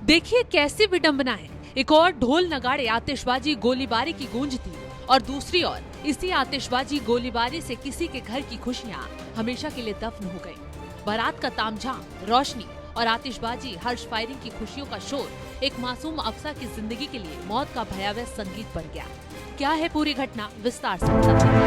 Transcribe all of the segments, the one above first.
देखिए कैसी विडंबना है। एक और ढोल नगाड़े आतिशबाजी गोलीबारी की गूंज थी और दूसरी ओर इसी आतिशबाजी गोलीबारी से किसी के घर की खुशियां हमेशा के लिए दफन हो गई। बारात का तामझाम, रोशनी और आतिशबाजी, हर्ष फायरिंग की खुशियों का शोर एक मासूम अफसा की जिंदगी के लिए मौत का भयावह संगीत बन गया। क्या है पूरी घटना, विस्तार से बताते हैं।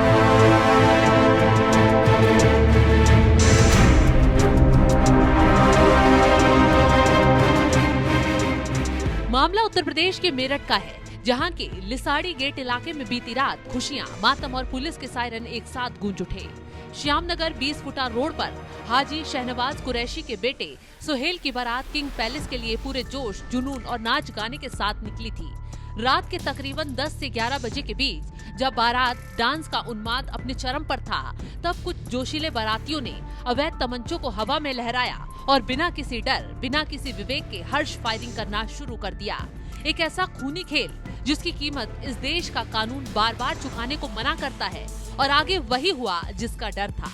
मामला उत्तर प्रदेश के मेरठ का है, जहां के लिसाड़ी गेट इलाके में बीती रात खुशियां, मातम और पुलिस के सायरन एक साथ गूंज उठे। श्यामनगर 20 फुटा रोड पर हाजी शहनवाज कुरैशी के बेटे सुहेल की बारात किंग पैलेस के लिए पूरे जोश, जुनून और नाच गाने के साथ निकली थी। रात के तकरीबन 10 से 11 बजे के बीच जब बारात डांस का उन्माद अपने चरम पर था, तब कुछ जोशीले बारातियों ने अवैध तमंचों को हवा में लहराया और बिना किसी डर, बिना किसी विवेक के हर्ष फायरिंग करना शुरू कर दिया। एक ऐसा खूनी खेल जिसकी कीमत इस देश का कानून बार बार चुकाने को मना करता है, और आगे वही हुआ जिसका डर था।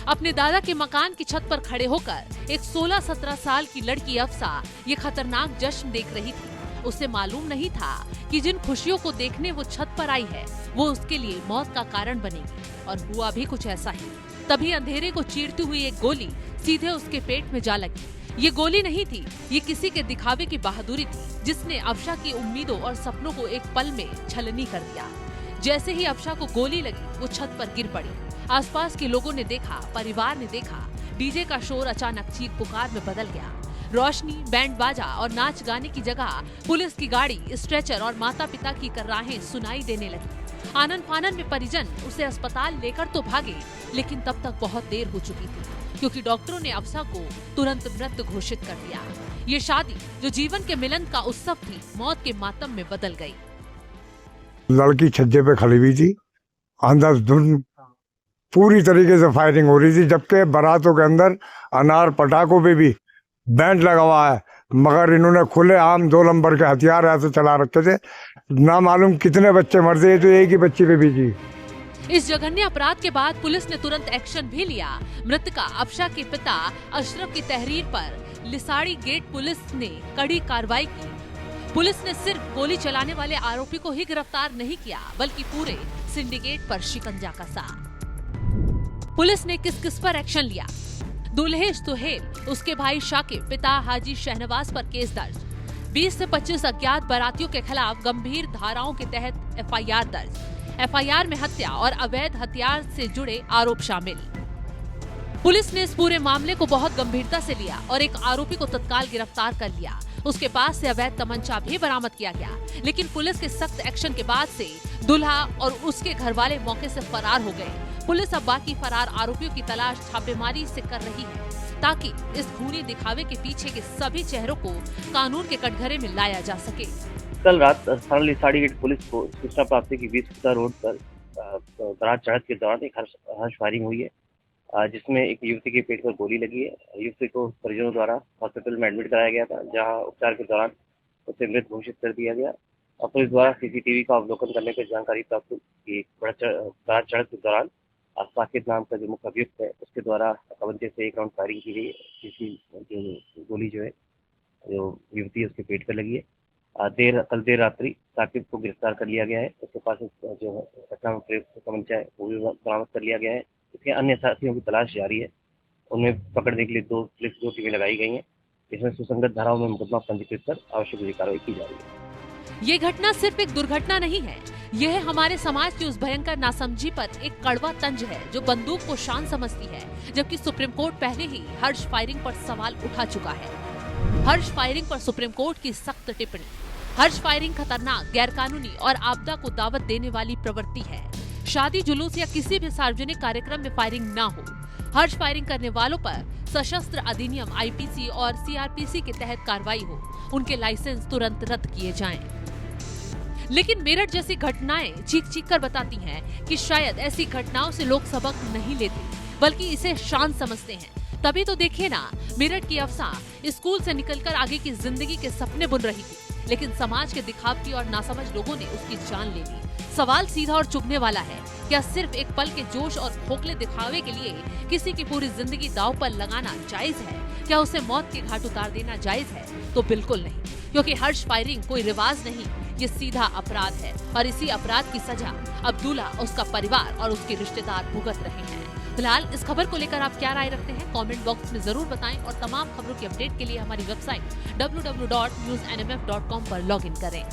अपने दादा के मकान की छत पर खड़े होकर एक 16-17 साल की लड़की अफसा ये खतरनाक जश्न देख रही थी। उसे मालूम नहीं था कि जिन खुशियों को देखने वो छत पर आई है, वो उसके लिए मौत का कारण बनेगी। और हुआ भी कुछ ऐसा ही। तभी अंधेरे को चीरती हुई एक गोली सीधे उसके पेट में जा लगी। ये गोली नहीं थी, ये किसी के दिखावे की बहादुरी थी, जिसने अफसा की उम्मीदों और सपनों को एक पल में छलनी कर दिया। जैसे ही अफसा को गोली लगी, वो छत पर गिर पड़ी। आसपास के लोगों ने देखा, परिवार ने देखा, डीजे का शोर अचानक चीख पुकार में बदल गया। रोशनी, बैंड बाजा और नाच गाने की जगह पुलिस की गाड़ी, स्ट्रेचर और माता पिता की कराहें सुनाई देने लगी। आनन फानन में परिजन उसे अस्पताल लेकर तो भागे, लेकिन तब तक बहुत देर हो चुकी थी, क्योंकि डॉक्टरों ने अफसा को तुरंत मृत घोषित कर दिया। ये शादी जो जीवन के मिलन का उत्सव थी, मौत के मातम में बदल गई। लड़की छज्जे पे खड़ी हुई थी, अंधाधुंध पूरी तरीके से फायरिंग हो रही थी, जबकि बारातों के अंदर अनार पटाखों पे भी बैंड लगा हुआ है, मगर इन्होंने खुले आम 2 नंबर के हथियार ऐसे चला रखे थे। ना मालूम कितने बच्चे मर गए, तो एक ही बच्ची पे भी जी। इस जघन्य अपराध के बाद पुलिस ने तुरंत एक्शन भी लिया। मृतका अफसा के पिता अशरफ की तहरीर पर लिसाड़ी गेट पुलिस ने कड़ी कार्रवाई की। पुलिस ने सिर्फ गोली चलाने वाले आरोपी को ही गिरफ्तार नहीं किया, बल्कि पूरे सिंडिकेट पर शिकंजा कसा। पुलिस ने किस किस पर एक्शन लिया? दुल्हे सुहेल, उसके भाई शाकिब, पिता हाजी शहनवाज पर केस दर्ज। 20 से 25 अज्ञात बारातियों के खिलाफ गंभीर धाराओं के तहत एफआईआर दर्ज। एफआईआर में हत्या और अवैध हथियार से जुड़े आरोप शामिल। पुलिस ने इस पूरे मामले को बहुत गंभीरता से लिया और एक आरोपी को तत्काल गिरफ्तार कर लिया। उसके पास से अवैध तमंचा भी बरामद किया गया, लेकिन पुलिस के सख्त एक्शन के बाद से दुल्हा और उसके घर वाले मौके से फरार हो गए। पुलिस अब बाकी फरार आरोपियों की तलाश छापेमारी से कर रही है, ताकि इस खूनी दिखावे के पीछे के सभी चेहरों को कानून के कटघरे में लाया जा सके। कल रात लिसाड़ी गेट पुलिस को सूचना प्राप्त हुई कि 20 फुटा रोड पर बारात चढ़त के दौरान एक हर्ष फायरिंग हुई है, जिसमें एक युवती के पेट पर गोली लगी है। युवती को परिजनों द्वारा हॉस्पिटल में एडमिट कराया गया था, जहां उपचार के दौरान उसे मृत घोषित कर दिया गया। और पुलिस द्वारा सीसीटीवी का अवलोकन करने पर जानकारी प्राप्त हुई कि बारात चढ़त के दौरान साकिब नाम का जो मुख्य अभियुक्त है, उसके द्वारा कवंजे से एक राउंड फायरिंग की गई। किसी गोली जो है जो युवती है उसके पेट पर लगी है। कल देर रात्रि साकिब को गिरफ्तार कर लिया गया है। उसके पास जो घटना में प्रयुक्त तमंचा है वो भी बरामद कर लिया गया है। इसके अन्य साथियों की तलाश जारी है। उन्हें पकड़ने के लिए 2 टीमें लगाई गई हैं। इसमें सुसंगत धाराओं में मुकदमा पंजीकृत कर आवश्यक कार्रवाई की जा रही है। ये घटना सिर्फ एक दुर्घटना नहीं है, यह हमारे समाज की उस भयंकर नासमझी पर एक कड़वा तंज है जो बंदूक को शान समझती है, जबकि सुप्रीम कोर्ट पहले ही हर्ष फायरिंग पर सवाल उठा चुका है। हर्ष फायरिंग पर सुप्रीम कोर्ट की सख्त टिप्पणी। हर्ष फायरिंग खतरनाक, गैरकानूनी और आपदा को दावत देने वाली प्रवृत्ति है। शादी, जुलूस या किसी भी सार्वजनिक कार्यक्रम में फायरिंग न हो। हर्ष फायरिंग करने वालों पर सशस्त्र अधिनियम आईपीसी और सीआरपीसी के तहत कार्रवाई हो, उनके लाइसेंस तुरंत रद्द किए जाएं। लेकिन मेरठ जैसी घटनाएं चीख चीख कर बताती हैं कि शायद ऐसी घटनाओं से लोग सबक नहीं लेते, बल्कि इसे शान समझते हैं। तभी तो देखिए ना, मेरठ की अफसा स्कूल से निकलकर आगे की जिंदगी के सपने बुन रही थी, लेकिन समाज के दिखावटी और नासमझ लोगों ने उसकी जान ले ली। सवाल सीधा और चुभने वाला है, क्या सिर्फ एक पल के जोश और खोखले दिखावे के लिए किसी की पूरी जिंदगी दांव पर लगाना जायज है? क्या उसे मौत के घाट उतार देना जायज है? तो बिल्कुल नहीं, क्योंकि हर्ष फायरिंग कोई रिवाज नहीं, ये सीधा अपराध है और इसी अपराध की सजा अब्दुल्ला, उसका परिवार और उसके रिश्तेदार भुगत रहे हैं। फिलहाल इस खबर को लेकर आप क्या राय रखते हैं? कमेंट बॉक्स में जरूर बताएं और तमाम खबरों की अपडेट के लिए हमारी वेबसाइट www.newsnmf.com पर लॉगिन करें।